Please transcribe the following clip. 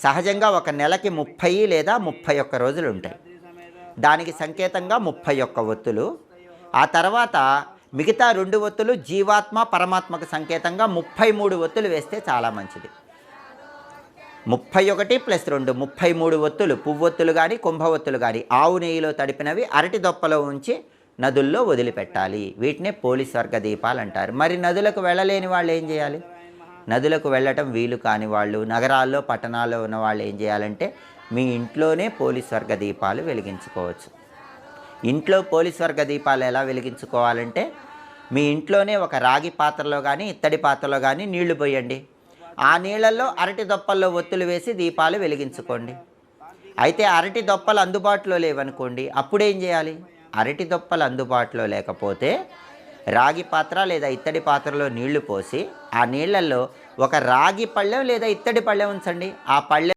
సహజంగా ఒక నెలకి 30 లేదా 31 రోజులు ఉంటాయి. దానికి సంకేతంగా 31 ఒత్తులు. ఆ తర్వాత మిగతా 2 ఒత్తులు జీవాత్మ, పరమాత్మకు సంకేతంగా 33 ఒత్తులు వేస్తే చాలా మంచిది. 31 + 2 33 ఒత్తులు, పువ్వొత్తులు గాని, కుంభవొత్తులు గాని ఆవు నెయ్యిలో తడిపినవి అరటి దొప్పలో ఉంచి నదుల్లో వదిలిపెట్టాలి. వీటినే పోలీస్వర్గ దీపాలంటారు. మరి నదులకు వెళ్ళలేని వాళ్ళు ఏం చేయాలి? నదులకు వెళ్ళటం వీలు కాని వాళ్ళు, నగరాల్లో, పట్టణాల్లో ఉన్న వాళ్ళు ఏం చేయాలంటే మీ ఇంట్లోనే పోలీస్వర్గ దీపాలు వెలిగించుకోవచ్చు. ఇంట్లో పోలీస్వర్గ దీపాలు ఎలా వెలిగించుకోవాలంటే మీ ఇంట్లోనే ఒక రాగి పాత్రలో కానీ, ఇత్తడి పాత్రలో కానీ నీళ్లు పోయండి. ఆ నీళ్ళల్లో అరటి దొప్పల్లో ఒత్తులు వేసి దీపాలు వెలిగించుకోండి. అయితే అరటి దొప్పలు అందుబాటులో లేవనుకోండి, అప్పుడేం చేయాలి? అరటి దొప్పలు అందుబాటులో లేకపోతే రాగి పాత్ర లేదా ఇత్తడి పాత్రలో నీళ్లు పోసి ఆ నీళ్ళల్లో ఒక రాగి పళ్ళెం లేదా ఇత్తడి పళ్ళెం ఉంచండి. ఆ పళ్ళెం